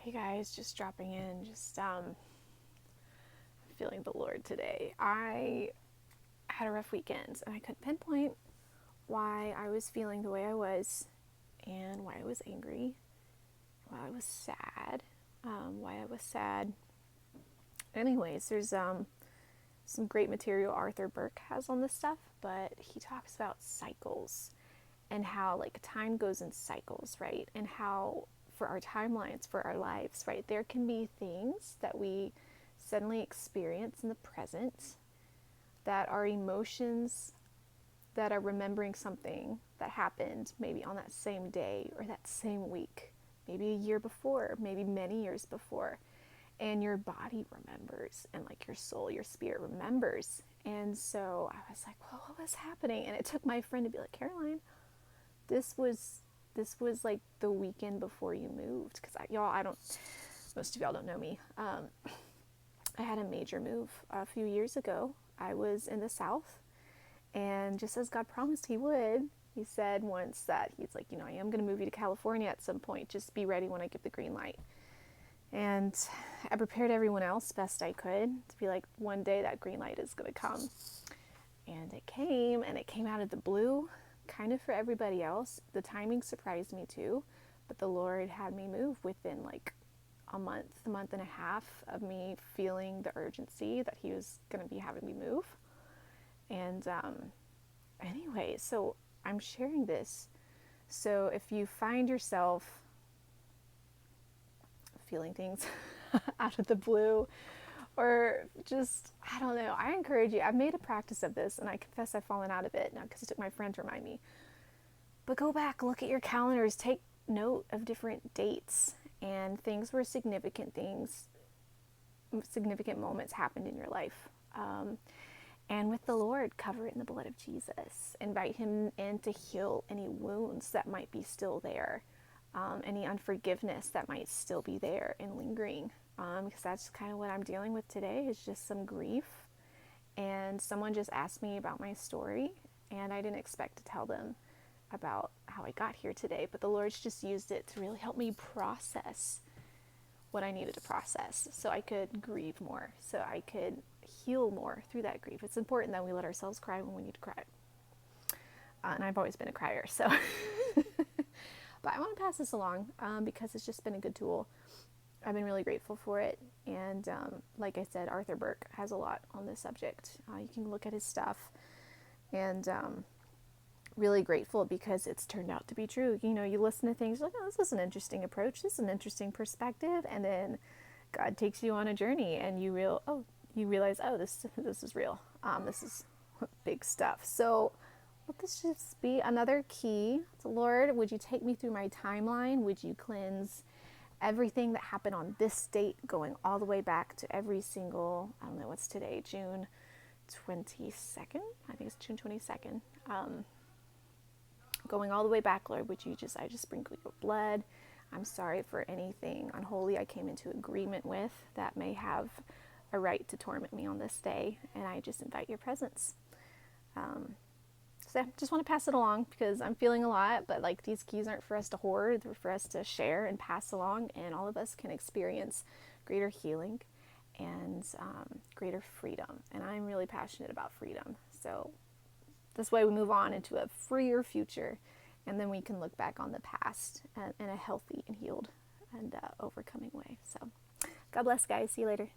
Hey guys, just dropping in, just feeling the Lord today. I had a rough weekend and I couldn't pinpoint why I was feeling the way I was and why I was angry, why I was sad, why I was sad. Anyways, there's some great material Arthur Burke has on this stuff, but he talks about cycles and how like time goes in cycles, right? And how for our timelines, for our lives, right? There can be things that we suddenly experience in the present that are emotions that are remembering something that happened maybe on that same day or that same week, maybe a year before, maybe many years before. And your body remembers, and like your soul, your spirit remembers. And so I was like, well, what was happening? And it took my friend to be like, Caroline, this was like the weekend before you moved, because y'all, I don't, most of y'all don't know me. I had a major move a few years ago. I was in the South, and just as God promised he would, he said once that he's like, I am going to move you to California at some point. Just be ready when I give the green light. And I prepared everyone else best I could to be like, one day that green light is going to come. And it came, and it came out of the blue, kind of for everybody else. The timing surprised me too, but the Lord had me move within like a month and a half of me feeling the urgency that he was going to be having me move. And anyway, so I'm sharing this. So if you find yourself feeling things out of the blue, or just, I don't know, I encourage you. I've made a practice of this, and I confess I've fallen out of it now because it took my friend to remind me. But go back, look at your calendars, take note of different dates and things where significant moments happened in your life. And with the Lord, cover it in the blood of Jesus. Invite him in to heal any wounds that might be still there, any unforgiveness that might still be there and lingering. Because that's kind of what I'm dealing with today, is just some grief. And someone just asked me about my story, and I didn't expect to tell them about how I got here today, but the Lord's just used it to really help me process what I needed to process, so I could grieve more, so I could heal more through that grief. It's important that we let ourselves cry when we need to cry. And I've always been a crier, so. But I want to pass this along because it's just been a good tool. I've been really grateful for it. And like I said, Arthur Burke has a lot on this subject. You can look at his stuff. And really grateful because it's turned out to be true. You listen to things like, oh, this is an interesting approach. This is an interesting perspective. And then God takes you on a journey, and you realize, oh, this is real. This is big stuff. So let this just be another key. So Lord, would you take me through my timeline? Would you cleanse everything that happened on this date, going all the way back to every single, I don't know, what's today, June 22nd? I think it's June 22nd. Going all the way back, Lord, would you I just sprinkle your blood. I'm sorry for anything unholy I came into agreement with that may have a right to torment me on this day, and I just invite your presence. So I just want to pass it along because I'm feeling a lot, but like these keys aren't for us to hoard, they're for us to share and pass along, and all of us can experience greater healing and greater freedom. And I'm really passionate about freedom. So this way we move on into a freer future, and then we can look back on the past in a healthy and healed and overcoming way. So God bless, guys. See you later.